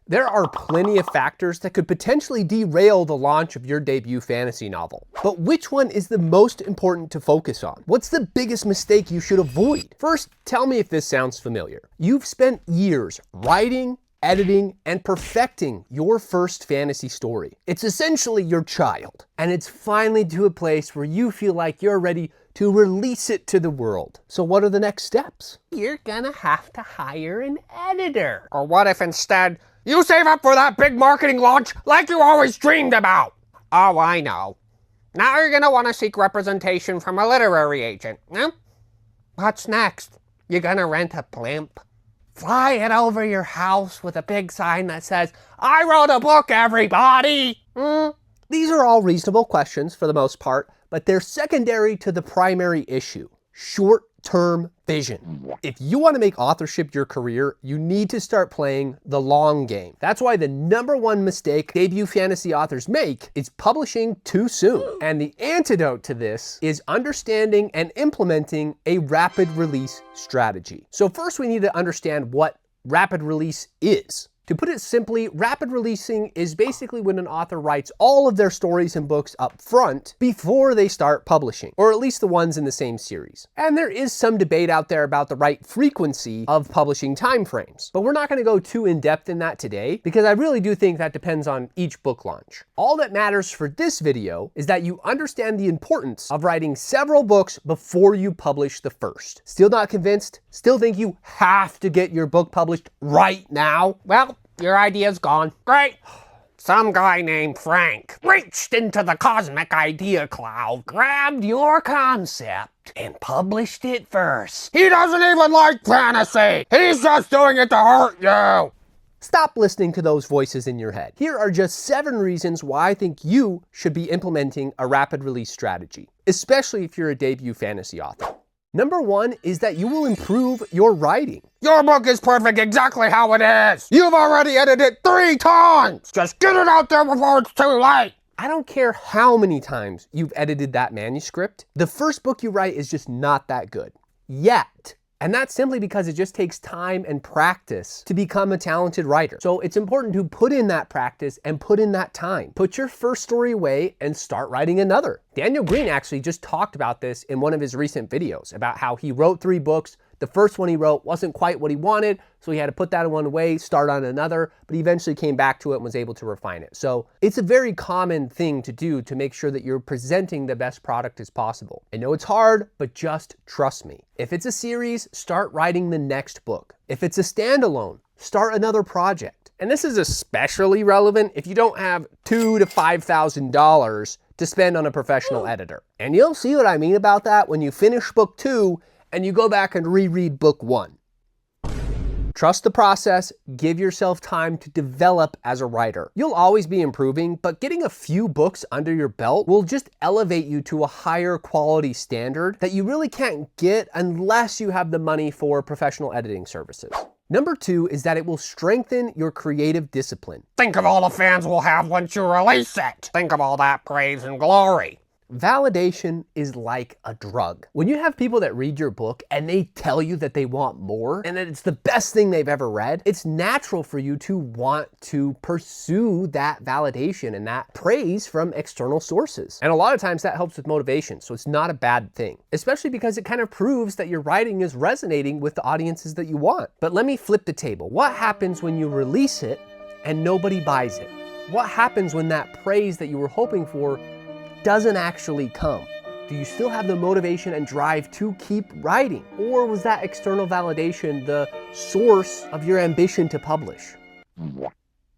There are plenty of factors that could potentially derail the launch of your debut fantasy novel. But which one is the most important to focus on? What's the biggest mistake you should avoid? First, tell me if this sounds familiar. You've spent years writing, editing, and perfecting your first fantasy story. It's essentially your child, and it's finally to a place where you feel like you're ready to release it to the world. So what are the next steps? You're gonna have to hire an editor. Or what if instead, you save up for that big marketing launch like you always dreamed about? Oh, I know. Now you're gonna want to seek representation from a literary agent, huh? What's next? You gonna rent a blimp? Fly it over your house with a big sign that says, "I wrote a book, everybody!" These are all reasonable questions for the most part, but they're secondary to the primary issue: short-term vision. If you want to make authorship your career, you need to start playing the long game. That's why the #1 mistake debut fantasy authors make is publishing too soon. And the antidote to this is understanding and implementing a rapid release strategy. So first we need to understand what rapid release is. To put it simply, rapid releasing is basically when an author writes all of their stories and books up front before they start publishing, or at least the ones in the same series. And there is some debate out there about the right frequency of publishing timeframes, but we're not going to go too in-depth in that today because I really do think that depends on each book launch. All that matters for this video is that you understand the importance of writing several books before you publish the first. Still not convinced? Still think you have to get your book published right now? Well, your idea's gone. Great. Some guy named Frank reached into the cosmic idea cloud, grabbed your concept, and published it first. He doesn't even like fantasy. He's just doing it to hurt you. Stop listening to those voices in your head. Here are just 7 reasons why I think you should be implementing a rapid release strategy, especially if you're a debut fantasy author. #1 is that you will improve your writing. Your book is perfect exactly how it is. You've already edited it 3 times. Just get it out there before it's too late. I don't care how many times you've edited that manuscript. The first book you write is just not that good. Yet. And that's simply because it just takes time and practice to become a talented writer. So it's important to put in that practice and put in that time. Put your first story away and start writing another. Daniel Green actually just talked about this in one of his recent videos about how he wrote 3 books. The first one he wrote wasn't quite what he wanted, so he had to put that one away, start on another, but he eventually came back to it and was able to refine it. So it's a very common thing to do to make sure that you're presenting the best product as possible. I know it's hard, but just trust me. If it's a series, start writing the next book. If it's a standalone, start another project. And this is especially relevant if you don't have $2,000 to $5,000 to spend on a professional editor. And you'll see what I mean about that when you finish book 2 and you go back and reread book 1. Trust the process, give yourself time to develop as a writer. You'll always be improving, but getting a few books under your belt will just elevate you to a higher quality standard that you really can't get unless you have the money for professional editing services. #2 is that it will strengthen your creative discipline. Think of all the fans we'll have once you release it. Think of all that praise and glory. Validation is like a drug. When you have people that read your book and they tell you that they want more and that it's the best thing they've ever read, it's natural for you to want to pursue that validation and that praise from external sources. And a lot of times that helps with motivation, so it's not a bad thing, especially because it kind of proves that your writing is resonating with the audiences that you want. But let me flip the table. What happens when you release it and nobody buys it? What happens when that praise that you were hoping for doesn't actually come? Do you still have the motivation and drive to keep writing? Or was that external validation the source of your ambition to publish?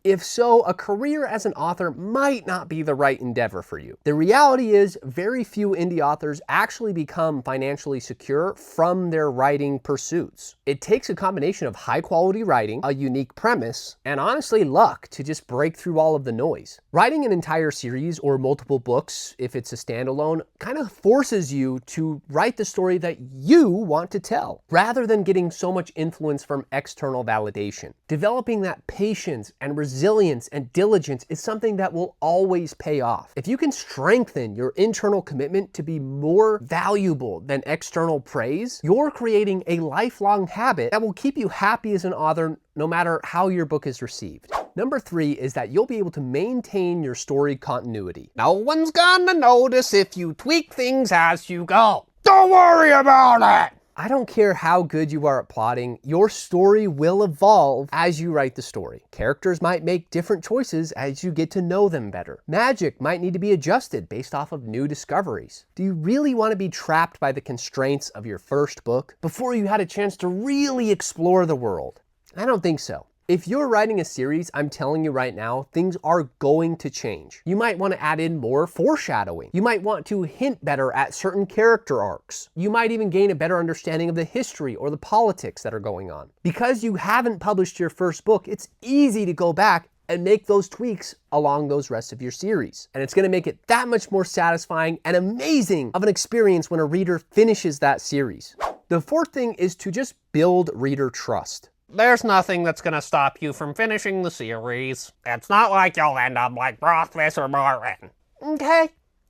If so, a career as an author might not be the right endeavor for you. The reality is very few indie authors actually become financially secure from their writing pursuits. It takes a combination of high quality writing, a unique premise, and honestly luck to just break through all of the noise. Writing an entire series or multiple books, if it's a standalone, kind of forces you to write the story that you want to tell, rather than getting so much influence from external validation. Developing that patience and resilience and diligence is something that will always pay off. If you can strengthen your internal commitment to be more valuable than external praise, you're creating a lifelong habit that will keep you happy as an author no matter how your book is received. Number 3 is that you'll be able to maintain your story continuity. No one's gonna notice if you tweak things as you go. Don't worry about it! I don't care how good you are at plotting, your story will evolve as you write the story. Characters might make different choices as you get to know them better. Magic might need to be adjusted based off of new discoveries. Do you really want to be trapped by the constraints of your first book before you had a chance to really explore the world? I don't think so. If you're writing a series, I'm telling you right now, things are going to change. You might want to add in more foreshadowing. You might want to hint better at certain character arcs. You might even gain a better understanding of the history or the politics that are going on. Because you haven't published your first book, it's easy to go back and make those tweaks along those rest of your series. And it's gonna make it that much more satisfying and amazing of an experience when a reader finishes that series. The fourth thing is to just build reader trust. There's nothing that's gonna stop you from finishing the series. It's not like you'll end up like Brothfuss or Martin. Okay?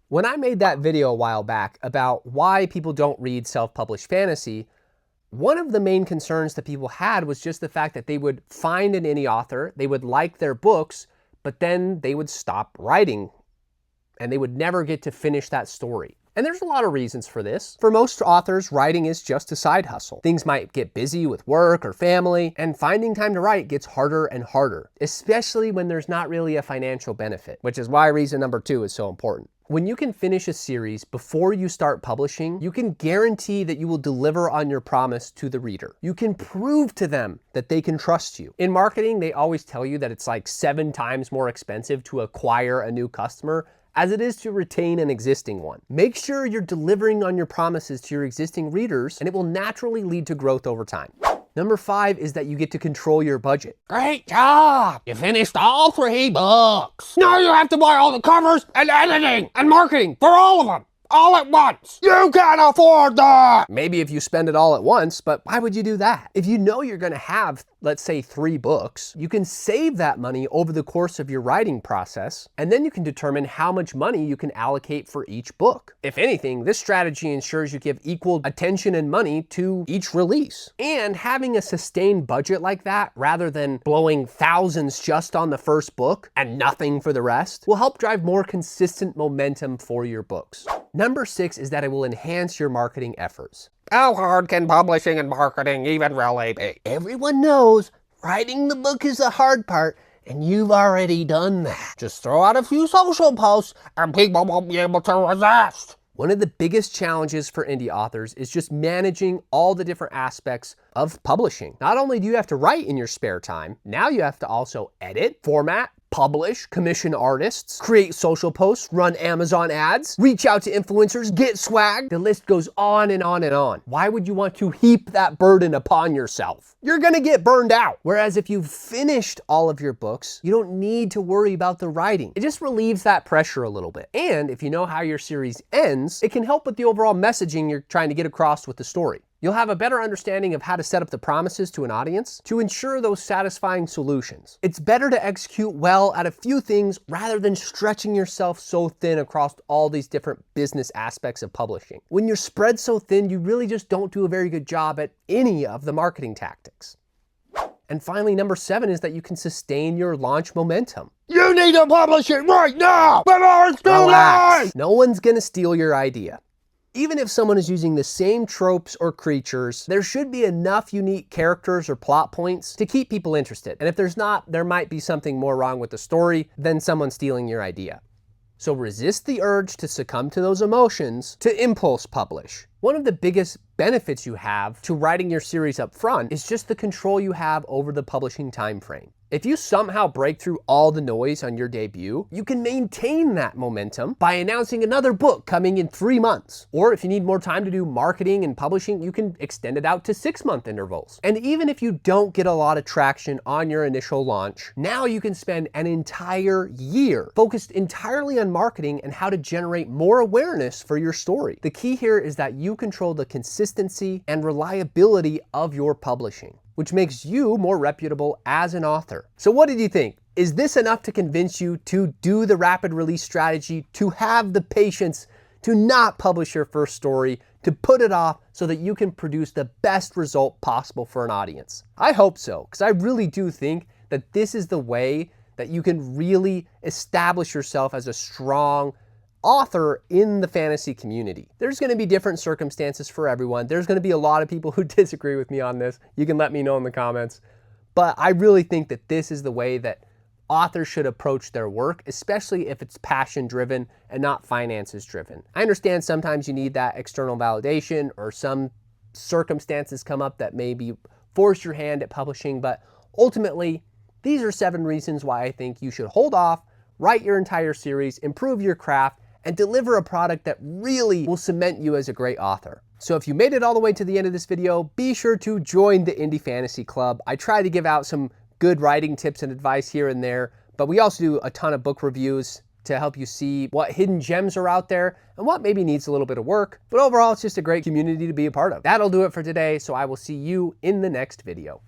When I made that video a while back about why people don't read self-published fantasy, one of the main concerns that people had was just the fact that they would find an indie author, they would like their books, but then they would stop writing and they would never get to finish that story. And there's a lot of reasons for this. For most authors, writing is just a side hustle. Things might get busy with work or family, and finding time to write gets harder and harder, especially when there's not really a financial benefit, which is why reason number 2 is so important. When you can finish a series before you start publishing, you can guarantee that you will deliver on your promise to the reader. You can prove to them that they can trust you. In marketing, they always tell you that it's like 7 times more expensive to acquire a new customer as it is to retain an existing one. Make sure you're delivering on your promises to your existing readers, and it will naturally lead to growth over time. Number 5 is that you get to control your budget. Great job! You finished all 3 books. Now you have to buy all the covers and editing and marketing for all of them. All at once. You can't afford that! Maybe if you spend it all at once, but why would you do that? If you know you're gonna have, let's say 3 books, you can save that money over the course of your writing process, and then you can determine how much money you can allocate for each book. If anything, this strategy ensures you give equal attention and money to each release. And having a sustained budget like that, rather than blowing thousands just on the first book and nothing for the rest, will help drive more consistent momentum for your books. Number 6 is that it will enhance your marketing efforts. How hard can publishing and marketing even really be? Everyone knows writing the book is the hard part, and you've already done that. Just throw out a few social posts and people won't be able to resist. One of the biggest challenges for indie authors is just managing all the different aspects of publishing. Not only do you have to write in your spare time, now you have to also edit, format, publish, commission artists, create social posts, run Amazon ads, reach out to influencers, get swag. The list goes on and on and on. Why would you want to heap that burden upon yourself? You're gonna get burned out. Whereas if you've finished all of your books, you don't need to worry about the writing. It just relieves that pressure a little bit. And if you know how your series ends, it can help with the overall messaging you're trying to get across with the story. You'll have a better understanding of how to set up the promises to an audience to ensure those satisfying solutions. It's better to execute well at a few things rather than stretching yourself so thin across all these different business aspects of publishing. When you're spread so thin, you really just don't do a very good job at any of the marketing tactics. And finally, number 7 is that you can sustain your launch momentum. You need to publish it right now before it's too late! No one's gonna steal your idea. Even if someone is using the same tropes or creatures, there should be enough unique characters or plot points to keep people interested. And if there's not, there might be something more wrong with the story than someone stealing your idea. So resist the urge to succumb to those emotions to impulse publish. One of the biggest benefits you have to writing your series up front is just the control you have over the publishing time frame. If you somehow break through all the noise on your debut, you can maintain that momentum by announcing another book coming in 3 months. Or if you need more time to do marketing and publishing, you can extend it out to 6-month intervals. And even if you don't get a lot of traction on your initial launch, now you can spend an entire year focused entirely on marketing and how to generate more awareness for your story. The key here is that you control the consistency and reliability of your publishing, which makes you more reputable as an author. So what did you think? Is this enough to convince you to do the rapid release strategy, to have the patience to not publish your first story, to put it off so that you can produce the best result possible for an audience? I hope so, because I really do think that this is the way that you can really establish yourself as a strong author in the fantasy community. There's going to be different circumstances for everyone. There's going to be a lot of people who disagree with me on this. You can let me know in the comments. But I really think that this is the way that authors should approach their work, especially if it's passion driven and not finances driven. I understand sometimes you need that external validation, or some circumstances come up that maybe force your hand at publishing, but ultimately, these are 7 reasons why I think you should hold off, write your entire series, improve your craft, and deliver a product that really will cement you as a great author. So if you made it all the way to the end of this video, be sure to join the Indie Fantasy Club. I try to give out some good writing tips and advice here and there, but we also do a ton of book reviews to help you see what hidden gems are out there and what maybe needs a little bit of work. But overall, it's just a great community to be a part of. That'll do it for today, so I will see you in the next video.